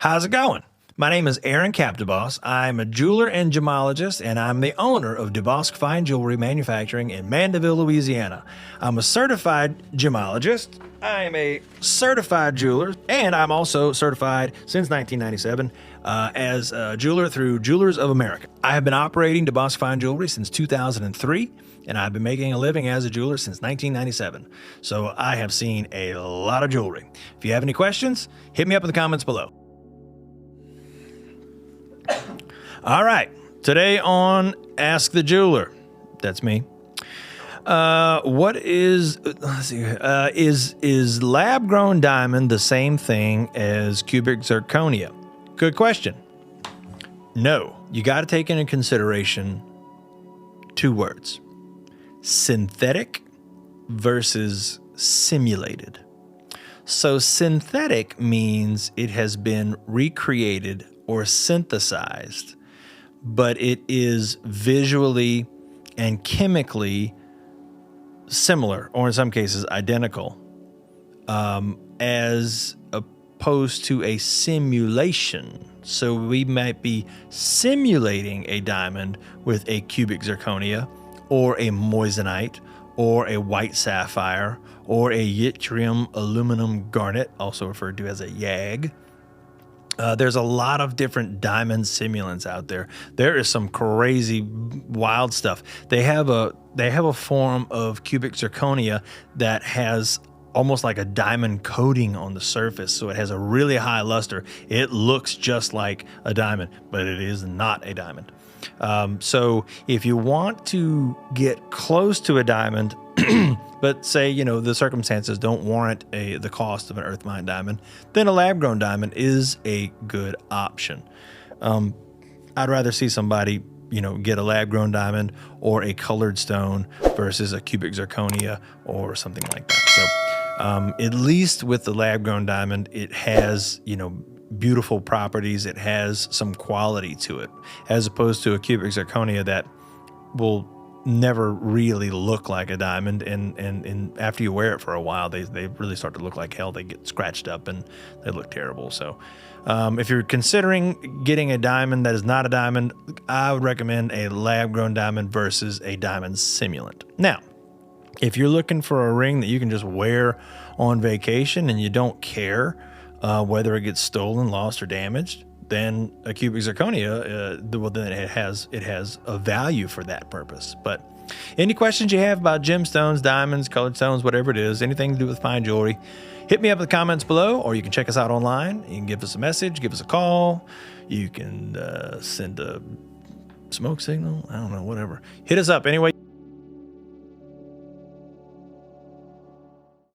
How's it going? My name is Aaron Capdeboss. I'm a jeweler and gemologist, and I'm the owner of DeBosque Fine Jewelry Manufacturing in Mandeville, Louisiana. I'm a certified gemologist. I'm a certified jeweler, and I'm also certified since 1997 as a jeweler through Jewelers of America. I have been operating DeBosque Fine Jewelry since 2003, and I've been making a living as a jeweler since 1997. So I have seen a lot of jewelry. If you have any questions, hit me up in the comments below. All right, today on Ask the Jeweler, that's me. What is lab-grown diamond the same thing as cubic zirconia? Good question. No, you got to take into consideration two words: synthetic versus simulated. So synthetic means it has been recreated or synthesized, but it is visually and chemically similar, or in some cases identical, as opposed to a simulation. So we might be simulating a diamond with a cubic zirconia or a moissanite or a white sapphire or a yttrium aluminum garnet, also referred to as a YAG. There's a lot of different diamond simulants out there. There is some crazy, wild stuff. They have a form of cubic zirconia that has almost like a diamond coating on the surface, so it has a really high luster. It looks just like a diamond, but it is not a diamond. So if you want to get close to a diamond, but say, the circumstances don't warrant the cost of an earth mine diamond, then a lab-grown diamond is a good option. I'd rather see somebody, get a lab-grown diamond or a colored stone versus a cubic zirconia or something like that. So at least with the lab-grown diamond, it has, beautiful properties. It has some quality to it, as opposed to a cubic zirconia that will never really look like a diamond, and after you wear it for a while, they really start to look like hell. They get scratched up and they look terrible. So if you're considering getting a diamond that is not a diamond, I would recommend a lab-grown diamond versus a diamond simulant. Now, if you're looking for a ring that you can just wear on vacation and you don't care whether it gets stolen, lost, or damaged, then a cubic zirconia, then it has a value for that purpose. But any questions you have about gemstones, diamonds, colored stones, whatever it is, anything to do with fine jewelry, hit me up in the comments below, or you can check us out online. You can give us a message, give us a call. You can send a smoke signal. I don't know, whatever. Hit us up any way